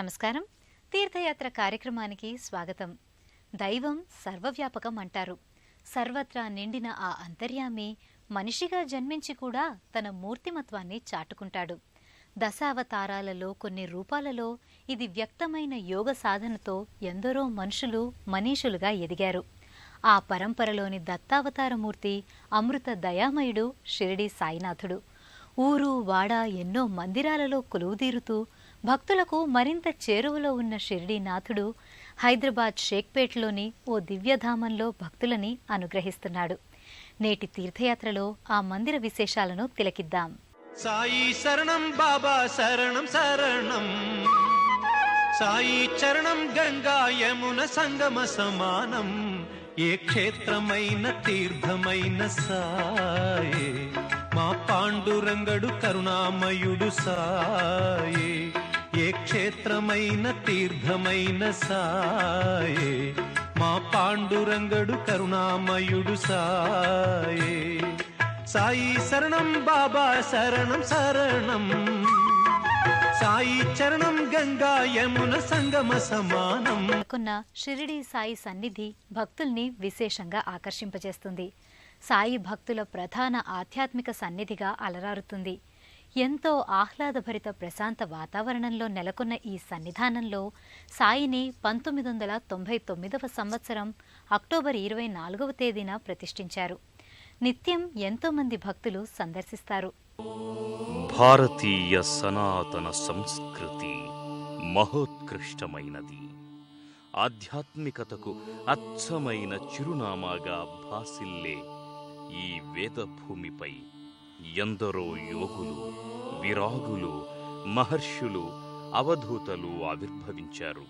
నమస్కారం. తీర్థయాత్ర కార్యక్రమానికి స్వాగతం. దైవం సర్వవ్యాపకం అంటారు. సర్వత్రా నిండిన ఆ అంతర్యామి మనిషిగా జన్మించి కూడా తన మూర్తిమత్వాన్ని చాటుకుంటాడు. దశావతారాలలో కొన్ని రూపాలలో ఇది వ్యక్తమైన యోగ సాధనతో ఎందరో మనుషులు మనీషులుగా ఎదిగారు. ఆ పరంపరలోని దత్తావతారమూర్తి అమృత దయామయుడు షిరిడీ సాయినాథుడు. ఊరు వాడ ఎన్నో మందిరాలలో కొలువుదీరుతూ భక్తులకు మరింత చేరువలో ఉన్న షిరిడీనాథుడు హైదరాబాద్ షేక్పేట్లోని ఓ దివ్యధామంలో భక్తులని అనుగ్రహిస్తున్నాడు. నేటి తీర్థయాత్రలో ఆ మందిర విశేషాలను తిలకిద్దాం. సాయి శరణం బాబా శరణం శరణం, సాయి చరణం గంగా యమున సంగమ సమానం, ఏ క్షేత్రమైన తీర్థమైన సాయే, మా పాండురంగడు కరుణామయుడు సాయే, ఏ క్షేత్రమైన తీర్థమైన సాయే, మా పాండురంగడు కరుణామయుడు సాయే. సాయి శరణం బాబా శరణం శరణం, సాయి చరణం గంగా యమున సంగమ సమానం. షిరిడీ సాయి సన్నిధి భక్తుల్ని విశేషంగా ఆకర్షింపజేస్తుంది. సాయి భక్తుల ప్రధాన ఆధ్యాత్మిక సన్నిధిగా అలరారుతుంది. ఎంతో ఆహ్లాదభరిత ప్రశాంత వాతావరణంలో నెలకొన్న ఈ సన్నిధానంలో సాయిని 1999వ సంవత్సరం అక్టోబర్ 24వ తేదీన ప్రతిష్ఠించారు. నిత్యం ఎంతో మంది భక్తులు సందర్శిస్తారు. భారతీయ సనాతన సంస్కృతి మహోత్కృష్టమైనది. ఆధ్యాత్మికతకు అచ్చమైన చిరునామాగా భాసిల్లే ఈ వేదభూమిపై ఎందరో యోగులు, విరాగులు, మహర్షులు, అవధూతలు ఆవిర్భవించారు.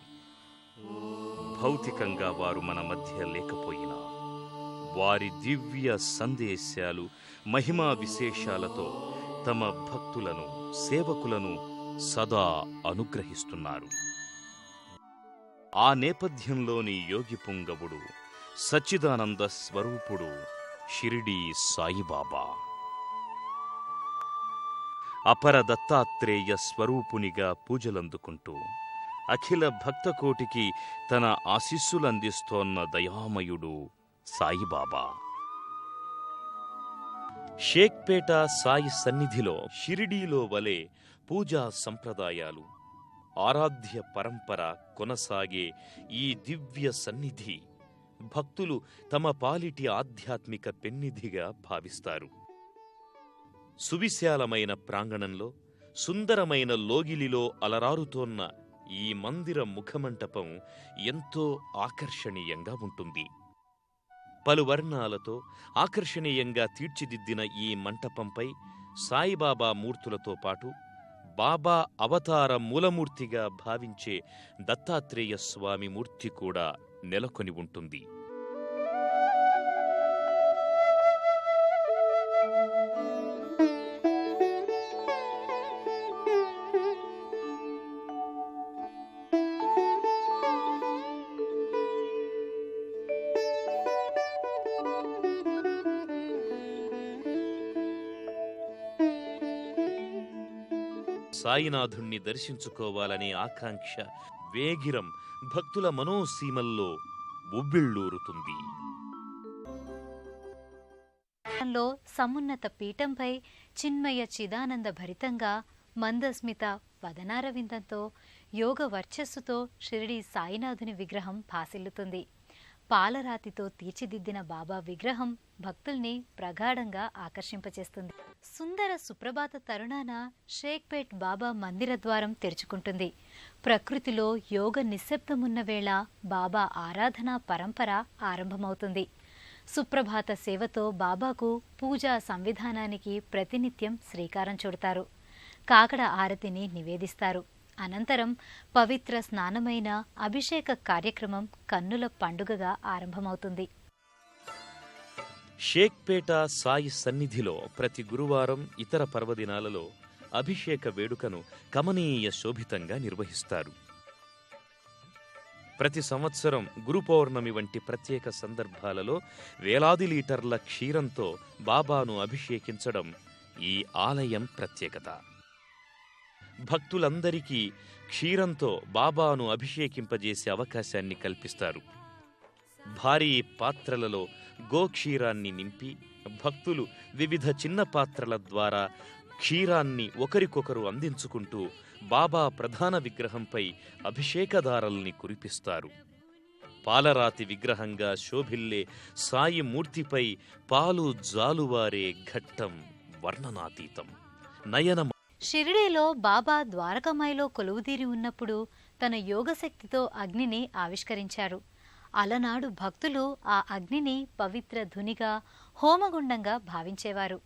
భౌతికంగా వారు మన మధ్య లేకపోయినా వారి దివ్య సందేశాలు, మహిమా విశేషాలతో తమ భక్తులను, సేవకులను సదా అనుగ్రహిస్తున్నారు. ఆ నేపథ్యంలోని యోగి పుంగవుడు, సచ్చిదానంద స్వరూపుడు షిరిడీ సాయిబాబా. అపర దత్తాత్రేయ స్వరూపునిగా పూజలందుకుంటూ అఖిల భక్తకోటికి తన ఆశీస్సులందిస్తోన్న దయామయుడు సాయిబాబా. షేక్పేట సాయి సన్నిధిలో షిరిడీలో వలె పూజా సంప్రదాయాలు, ఆరాధ్య పరంపర కొనసాగే ఈ దివ్య సన్నిధి భక్తులు తమ పాలిటి ఆధ్యాత్మిక పెన్నిధిగా భావిస్తారు. సువిశాలమైన ప్రాంగణంలో, సుందరమైన లోగిలిలో అలరారుతోన్న ఈ మందిర ముఖమంటపం ఎంతో ఆకర్షణీయంగా ఉంటుంది. పలు వర్ణాలతో ఆకర్షణీయంగా తీర్చిదిద్దిన ఈ మంటపంపై సాయిబాబా మూర్తులతో పాటు బాబా అవతార మూలమూర్తిగా భావించే దత్తాత్రేయ స్వామి మూర్తి కూడా నెలకొని ఉంటుంది. సాయినాథుణ్ణి దర్శించుకోవాలనే ఆకాంక్ష, వేగిరం భక్తుల మనోసీమల్లో ఉవ్విళ్ళూరుతుంది. సమున్నత పీఠంపై చిన్మయ చిదానంద భరితంగా మందస్మిత వదనారవిందంతో యోగ వర్చస్సుతో షిరిడీ సాయినాథుని విగ్రహం భాసిల్లుతుంది. పాలరాతితో తీర్చిదిద్దిన బాబా విగ్రహం భక్తుల్ని ప్రగాఢంగా ఆకర్షింపచేస్తుంది. సుందర సుప్రభాత తరుణాన షేక్పేట్ బాబా మందిర ద్వారం తెరుచుకుంటుంది. ప్రకృతిలో యోగ నిశ్శబ్దమున్న వేళ బాబా ఆరాధనా పరంపర ఆరంభమవుతుంది. సుప్రభాత సేవతో బాబాకు పూజా సంవిధానానికి ప్రతినిత్యం శ్రీకారం చుడతారు. కాకడ ఆరతిని నివేదిస్తారు. అనంతరం పవిత్ర స్నానమైన అభిషేక కార్యక్రమం కన్నుల పండుగగా ఆరంభమవుతుంది. షేక్పేట సాయి సన్నిధిలో ప్రతి గురువారం, ఇతర పర్వదినాలలో అభిషేక వేడుకను కమనీయ శోభితంగా నిర్వహిస్తారు. ప్రతి సంవత్సరం గురు పౌర్ణమి వంటి ప్రత్యేక సందర్భాలలో వేలాది లీటర్ల క్షీరంతో బాబాను అభిషేకించడం ఈ ఆలయం ప్రత్యేకత. భక్తులందరికీ క్షీరంతో బాబాను అభిషేకింపజేసే అవకాశాన్ని కల్పిస్తారు. భారీ పాత్రలలో గోక్షీరాన్ని నింపి భక్తులు వివిధ చిన్న పాత్రల ద్వారా క్షీరాన్ని ఒకరికొకరు అందించుకుంటూ బాబా ప్రధాన విగ్రహంపై అభిషేకధారల్ని కురిపిస్తారు. పాలరాతి విగ్రహంగా శోభిల్లే సాయి మూర్తిపై పాలు జాలువారే ఘట్టం వర్ణనాతీతం. షిరిడీలో బాబా ద్వారకమాయిలో కొలువుదీరి ఉన్నప్పుడు తన యోగశక్తితో అగ్నిని ఆవిష్కరించారు. అలనాడు భక్తులు ఆ అగ్నిని పవిత్ర ధునిగా, హోమగుండంగా భావించేవారు.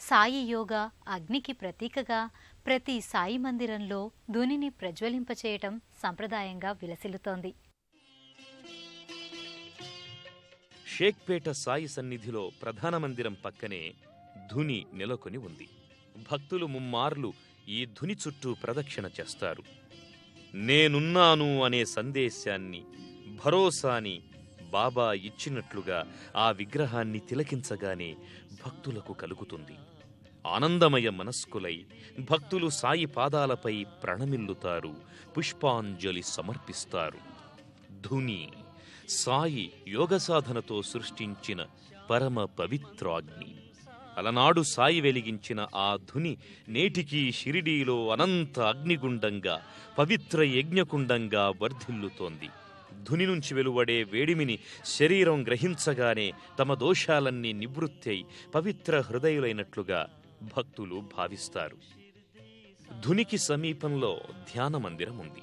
సాయి యోగ అగ్నికి ప్రతీకగా ప్రతి సాయి మందిరంలో ధునిని ప్రజ్వలింపచేయటం సంప్రదాయంగా విలసిల్లుతోంది. షేక్పేట సాయి సన్నిధిలో ప్రధాన మందిరం పక్కనే ధుని నెలకొని ఉంది. భక్తులు ముమ్మార్లు ఈ ధుని చుట్టూ ప్రదక్షిణ చేస్తారు. నేనున్నాను అనే సందేశాన్ని, భరోసాని బాబా ఇచ్చినట్లుగా ఆ విగ్రహాన్ని తిలకించగానే భక్తులకు కలుగుతుంది. ఆనందమయ మనస్కులై భక్తులు సాయి పాదాలపై ప్రణమిల్లుతారు, పుష్పాంజలి సమర్పిస్తారు. ధుని సాయి యోగ సాధనతో సృష్టించిన పరమ పవిత్రాగ్ని. అలనాడు సాయి వెలిగించిన ఆ ధుని నేటికీ షిరిడీలో అనంత అగ్నిగుండంగా, పవిత్ర యజ్ఞకుండంగా వర్ధిల్లుతోంది. ధుని నుంచి వెలువడే వేడిమిని శరీరం గ్రహించగానే తమ దోషాలన్నీ నివృత్తి అయి పవిత్ర హృదయులైనట్లుగా భక్తులు భావిస్తారు. ధునికి సమీపంలో ధ్యాన మందిరం ఉంది.